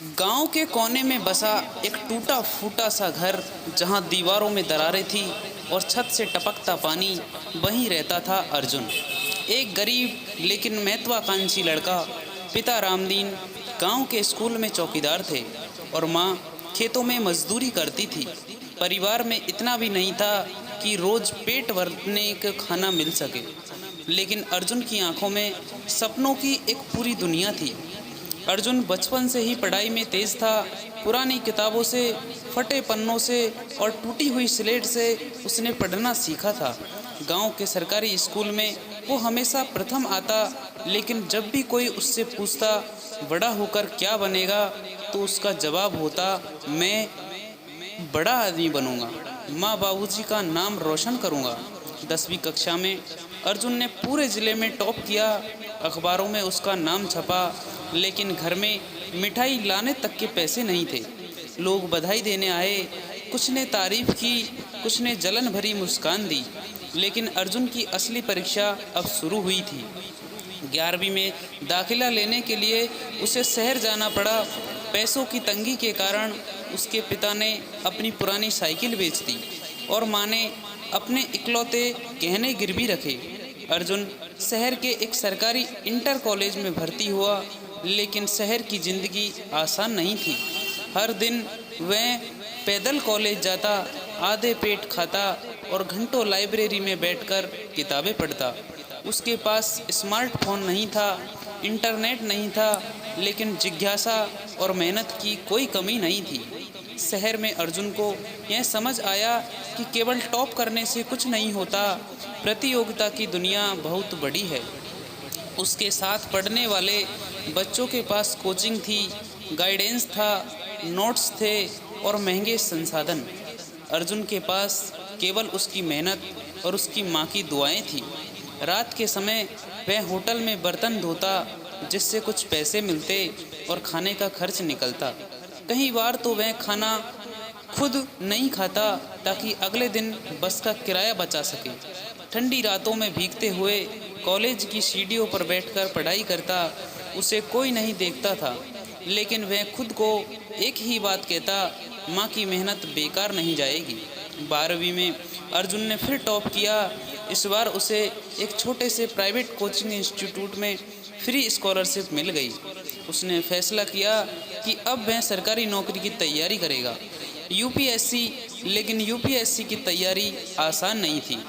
गांव के कोने में बसा एक टूटा फूटा सा घर, जहां दीवारों में दरारें थी और छत से टपकता पानी, वहीं रहता था अर्जुन। एक गरीब लेकिन महत्वाकांक्षी लड़का। पिता रामदीन गांव के स्कूल में चौकीदार थे और माँ खेतों में मजदूरी करती थी। परिवार में इतना भी नहीं था कि रोज पेट भरने का खाना मिल सके, लेकिन अर्जुन की आंखों में सपनों की एक पूरी दुनिया थी। अर्जुन बचपन से ही पढ़ाई में तेज था। पुरानी किताबों से, फटे पन्नों से और टूटी हुई स्लेट से उसने पढ़ना सीखा था। गांव के सरकारी स्कूल में वो हमेशा प्रथम आता, लेकिन जब भी कोई उससे पूछता बड़ा होकर क्या बनेगा, तो उसका जवाब होता, मैं बड़ा आदमी बनूंगा, माँ बाबूजी का नाम रोशन करूंगा। 10वीं कक्षा में अर्जुन ने पूरे ज़िले में टॉप किया। अखबारों में उसका नाम छपा, लेकिन घर में मिठाई लाने तक के पैसे नहीं थे। लोग बधाई देने आए, कुछ ने तारीफ की, कुछ ने जलन भरी मुस्कान दी। लेकिन अर्जुन की असली परीक्षा अब शुरू हुई थी। 11वीं में दाखिला लेने के लिए उसे शहर जाना पड़ा। पैसों की तंगी के कारण उसके पिता ने अपनी पुरानी साइकिल बेच दी और माँ ने अपने इकलौते गहने गिरवी रखे। अर्जुन शहर के एक सरकारी इंटर कॉलेज में भर्ती हुआ, लेकिन शहर की ज़िंदगी आसान नहीं थी। हर दिन वह पैदल कॉलेज जाता, आधे पेट खाता और घंटों लाइब्रेरी में बैठकर किताबें पढ़ता। उसके पास स्मार्टफोन नहीं था, इंटरनेट नहीं था, लेकिन जिज्ञासा और मेहनत की कोई कमी नहीं थी। शहर में अर्जुन को यह समझ आया कि केवल टॉप करने से कुछ नहीं होता, प्रतियोगिता की दुनिया बहुत बड़ी है। उसके साथ पढ़ने वाले बच्चों के पास कोचिंग थी, गाइडेंस था, नोट्स थे और महंगे संसाधन। अर्जुन के पास केवल उसकी मेहनत और उसकी माँ की दुआएं थी। रात के समय वह होटल में बर्तन धोता, जिससे कुछ पैसे मिलते और खाने का खर्च निकलता। कई बार तो वह खाना खुद नहीं खाता ताकि अगले दिन बस का किराया बचा सके। ठंडी रातों में भीगते हुए कॉलेज की सीढ़ियों पर बैठकर पढ़ाई करता। उसे कोई नहीं देखता था, लेकिन वह खुद को एक ही बात कहता, माँ की मेहनत बेकार नहीं जाएगी। 12वीं में अर्जुन ने फिर टॉप किया। इस बार उसे एक छोटे से प्राइवेट कोचिंग इंस्टीट्यूट में फ्री स्कॉलरशिप मिल गई। उसने फैसला किया कि अब वह सरकारी नौकरी की तैयारी करेगा, यूपीएससी। लेकिन यूपीएससी की तैयारी आसान नहीं थी।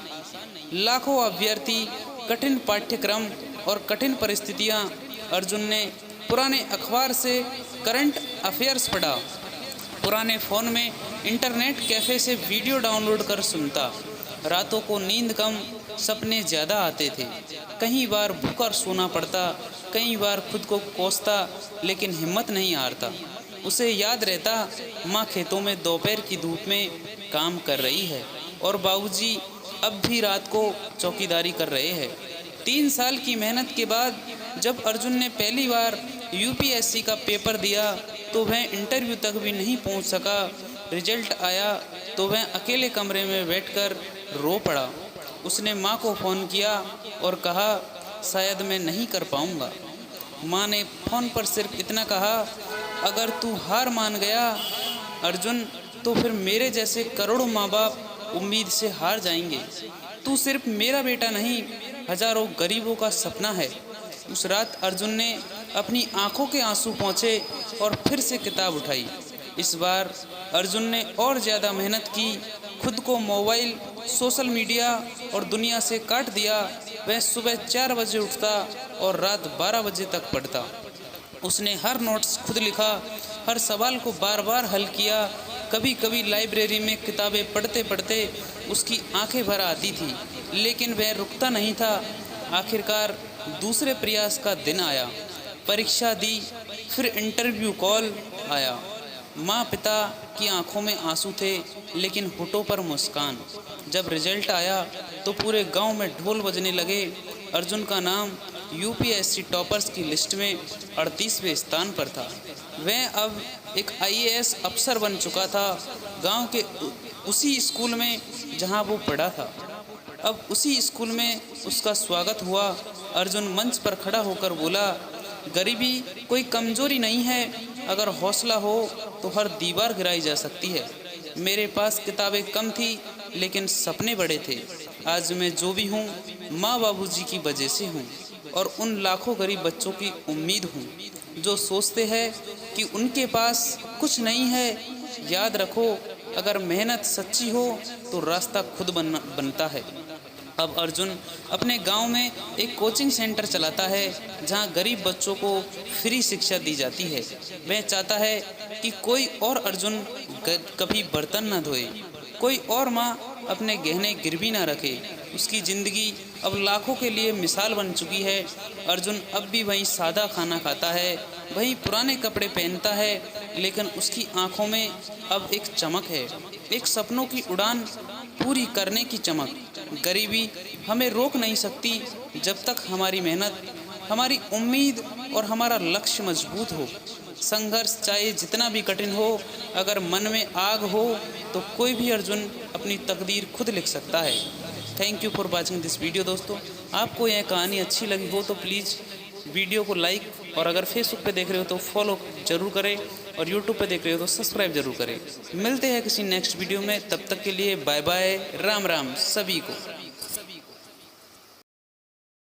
लाखों अभ्यर्थी, कठिन पाठ्यक्रम और कठिन परिस्थितियां। अर्जुन ने पुराने अखबार से करंट अफेयर्स पढ़ा, पुराने फ़ोन में इंटरनेट कैफ़े से वीडियो डाउनलोड कर सुनता। रातों को नींद कम, सपने ज़्यादा आते थे। कई बार भूखा सोना पड़ता, कई बार खुद को कोसता, लेकिन हिम्मत नहीं हारता। उसे याद रहता, माँ खेतों में दोपहर की धूप में काम कर रही है और बाबूजी अब भी रात को चौकीदारी कर रहे हैं। 3 साल की मेहनत के बाद जब अर्जुन ने पहली बार यूपीएससी का पेपर दिया, तो वह इंटरव्यू तक भी नहीं पहुंच सका। रिजल्ट आया तो वह अकेले कमरे में बैठकर रो पड़ा। उसने माँ को फ़ोन किया और कहा, शायद मैं नहीं कर पाऊँगा। माँ ने फ़ोन पर सिर्फ इतना कहा, अगर तू हार मान गया अर्जुन, तो फिर मेरे जैसे करोड़ों माँ बाप उम्मीद से हार जाएंगे। तू सिर्फ मेरा बेटा नहीं, हजारों गरीबों का सपना है। उस रात अर्जुन ने अपनी आंखों के आंसू पोंछे और फिर से किताब उठाई। इस बार अर्जुन ने और ज़्यादा मेहनत की, खुद को मोबाइल, सोशल मीडिया और दुनिया से काट दिया। वह सुबह 4 बजे उठता और रात 12 बजे तक पढ़ता। उसने हर नोट्स खुद लिखा, हर सवाल को बार बार हल किया। कभी कभी लाइब्रेरी में किताबें पढ़ते पढ़ते उसकी आंखें भर आती थी, लेकिन वह रुकता नहीं था। आखिरकार दूसरे प्रयास का दिन आया। परीक्षा दी, फिर इंटरव्यू कॉल आया। माँ पिता की आंखों में आंसू थे, लेकिन होठों पर मुस्कान। जब रिजल्ट आया तो पूरे गांव में ढोल बजने लगे। अर्जुन का नाम यूपीएससी टॉपर्स की लिस्ट में 38वें स्थान पर था। वह अब एक आईएएस अफसर बन चुका था, गांव के उसी स्कूल में जहां वो पढ़ा था। अब उसी स्कूल में उसका स्वागत हुआ। अर्जुन मंच पर खड़ा होकर बोला, गरीबी कोई कमजोरी नहीं है, अगर हौसला हो तो हर दीवार गिराई जा सकती है। मेरे पास किताबें कम थी लेकिन सपने बड़े थे। आज मैं जो भी हूँ माँ बाबूजी की वजह से हूँ और उन लाखों गरीब बच्चों की उम्मीद हूँ जो सोचते हैं कि उनके पास कुछ नहीं है। याद रखो, अगर मेहनत सच्ची हो तो रास्ता खुद बनता है। अब अर्जुन अपने गांव में एक कोचिंग सेंटर चलाता है जहां गरीब बच्चों को फ्री शिक्षा दी जाती है। वह चाहता है कि कोई और अर्जुन कभी बर्तन न धोए, कोई और माँ अपने गहने गिरवी ना रखे। उसकी ज़िंदगी अब लाखों के लिए मिसाल बन चुकी है। अर्जुन अब भी वही सादा खाना खाता है, वही पुराने कपड़े पहनता है, लेकिन उसकी आंखों में अब एक चमक है, एक सपनों की उड़ान पूरी करने की चमक। गरीबी हमें रोक नहीं सकती जब तक हमारी मेहनत, हमारी उम्मीद और हमारा लक्ष्य मजबूत हो। संघर्ष चाहे जितना भी कठिन हो, अगर मन में आग हो तो कोई भी अर्जुन अपनी तकदीर खुद लिख सकता है। Thank you for watching this video. दोस्तों, आपको यह कहानी अच्छी लगी हो तो प्लीज़ वीडियो को लाइक, और अगर फेसबुक पे देख रहे हो तो फॉलो ज़रूर करें, और यूट्यूब पे देख रहे हो तो सब्सक्राइब ज़रूर करें। मिलते हैं किसी नेक्स्ट वीडियो में, तब तक के लिए बाय बाय, राम राम सभी को।